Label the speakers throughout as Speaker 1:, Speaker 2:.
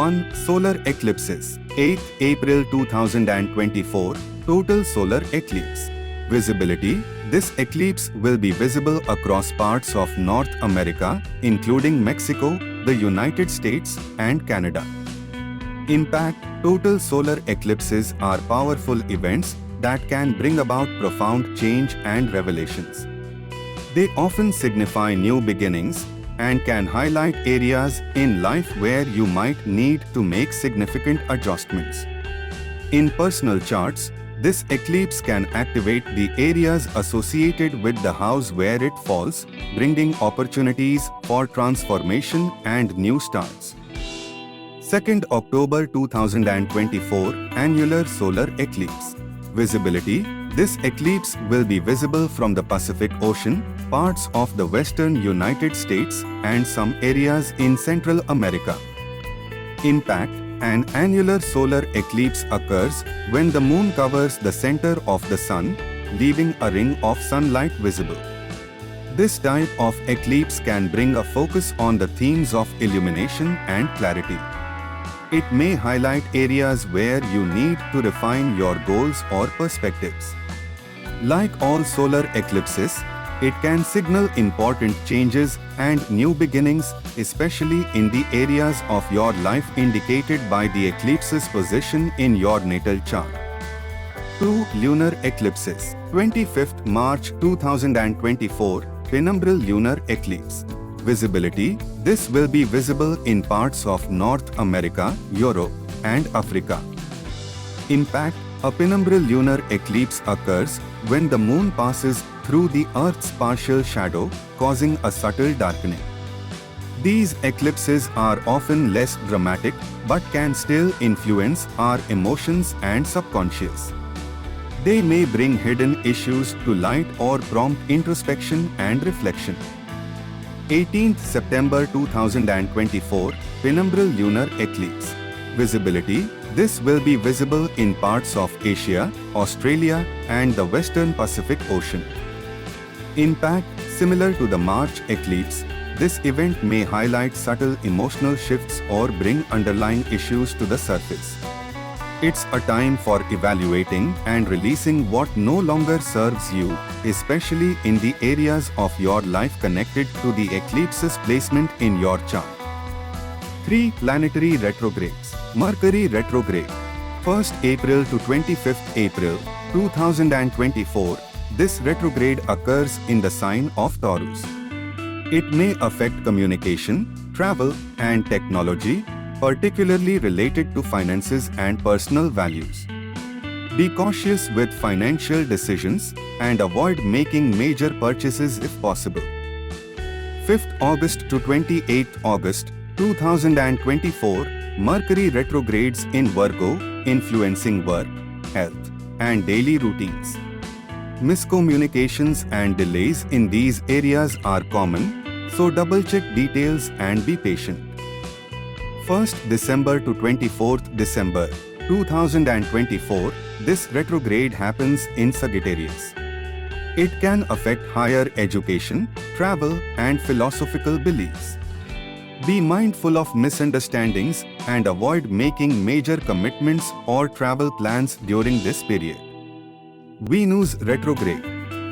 Speaker 1: 1. Solar eclipses. 8th April 2024. Total solar eclipse. Visibility. This eclipse will be visible across parts of North America, including Mexico, the United States, and Canada. Impact. Total solar eclipses are powerful events that can bring about profound change and revelations. They often signify new beginnings and can highlight areas in life where you might need to make significant adjustments. In personal charts, this eclipse can activate the areas associated with the house where it falls, bringing opportunities for transformation and new starts. 2nd October 2024 Annular Solar Eclipse. Visibility. This eclipse will be visible from the Pacific Ocean, parts of the western United States, and some areas in Central America. Impact. An annular solar eclipse occurs when the moon covers the center of the sun, leaving a ring of sunlight visible. This type of eclipse can bring a focus on the themes of illumination and clarity. It may highlight areas where you need to refine your goals or perspectives. Like all solar eclipses, it can signal important changes and new beginnings, especially in the areas of your life indicated by the eclipse's position in your natal chart. 2. Lunar eclipses. 25th March 2024 Penumbral lunar eclipse. Visibility. This will be visible in parts of North America, Europe, and Africa. Impact. A penumbral lunar eclipse occurs when the moon passes through the Earth's partial shadow, causing a subtle darkening. These eclipses are often less dramatic but can still influence our emotions and subconscious. They may bring hidden issues to light or prompt introspection and reflection. 18th September 2024 Penumbral lunar eclipse. Visibility. This will be visible in parts of Asia, Australia, and the Western Pacific Ocean. Impact. Similar to the March eclipse, this event may highlight subtle emotional shifts or bring underlying issues to the surface. It's a time for evaluating and releasing what no longer serves you, especially in the areas of your life connected to the eclipse's placement in your chart. 3. Planetary retrogrades. Mercury retrograde. 1st April to 25th April 2024. This retrograde occurs in the sign of Taurus. It may affect communication, travel, and technology, particularly related to finances and personal values. Be cautious with financial decisions and avoid making major purchases if possible. 5th August to 28th August 2024 Mercury retrogrades in Virgo, influencing work, health, and daily routines. Miscommunications and delays in these areas are common, so double-check details and be patient. 1st December to 24th December 2024, this retrograde happens in Sagittarius. It can affect higher education, travel, and philosophical beliefs. Be mindful of misunderstandings and avoid making major commitments or travel plans during this period. Venus retrograde.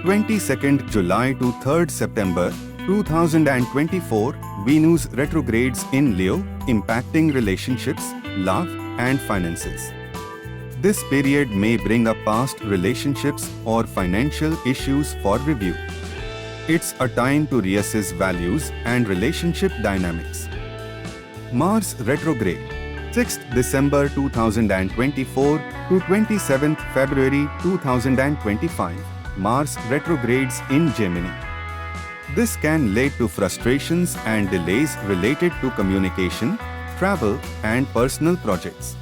Speaker 1: 22nd July to 3rd September 2024, Venus retrogrades in Leo, impacting relationships, love, and finances. This period may bring up past relationships or financial issues for review. It's a time to reassess values and relationship dynamics. Mars retrograde. 6th December 2024 to 27th February 2025, Mars retrogrades in Gemini. This can lead to frustrations and delays related to communication, travel, and personal projects.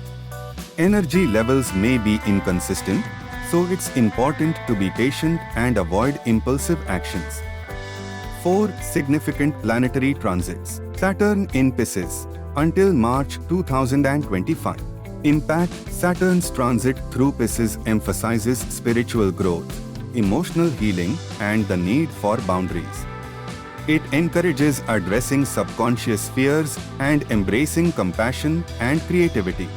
Speaker 1: Energy levels may be inconsistent, so it's important to be patient and avoid impulsive actions. 4. Significant planetary transits. Saturn in Pisces until March 2025. Impact. Saturn's transit through Pisces emphasizes spiritual growth, emotional healing, and the need for boundaries. It encourages addressing subconscious fears and embracing compassion and creativity.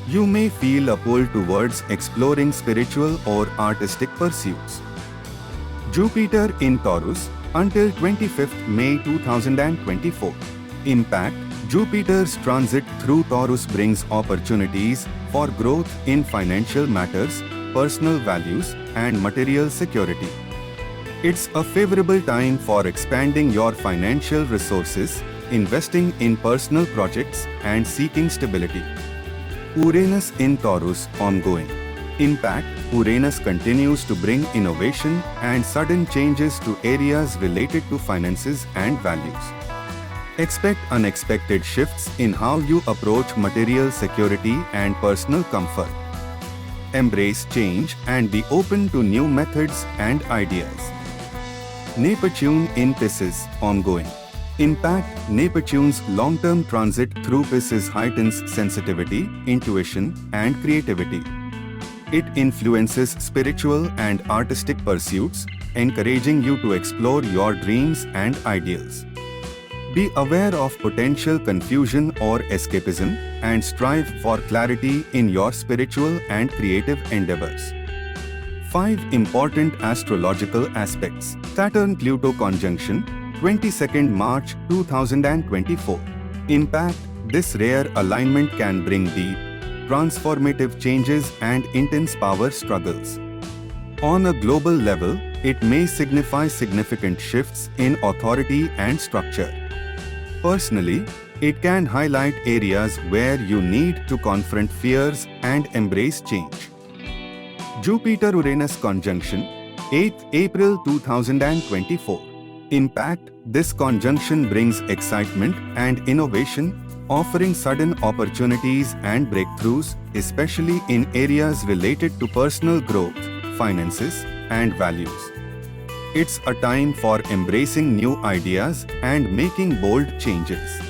Speaker 1: You may feel a pull towards exploring spiritual or artistic pursuits. Jupiter in Taurus until 25th May 2024. Impact: Jupiter's transit through Taurus brings opportunities for growth in financial matters, personal values, and material security. It's a favorable time for expanding your financial resources, investing in personal projects, and seeking stability. Uranus in Taurus ongoing. Impact: Uranus continues to bring innovation and sudden changes to areas related to finances and values. Expect unexpected shifts in how you approach material security and personal comfort. Embrace change and be open to new methods and ideas. Neptune in Pisces ongoing. Impact: Neptune's long-term transit through Pisces heightens sensitivity, intuition, and creativity. It influences spiritual and artistic pursuits, encouraging you to explore your dreams and ideals. Be aware of potential confusion or escapism and strive for clarity in your spiritual and creative endeavors. 5 important astrological aspects. Saturn-Pluto conjunction, 22nd March 2024. Impact: This rare alignment can bring deep, transformative changes and intense power struggles. On a global level, it may signify significant shifts in authority and structure. Personally, it can highlight areas where you need to confront fears and embrace change. Jupiter-Uranus conjunction, 8th April 2024. Impact: This conjunction brings excitement and innovation, offering sudden opportunities and breakthroughs, especially in areas related to personal growth, finances, and values. It's a time for embracing new ideas and making bold changes.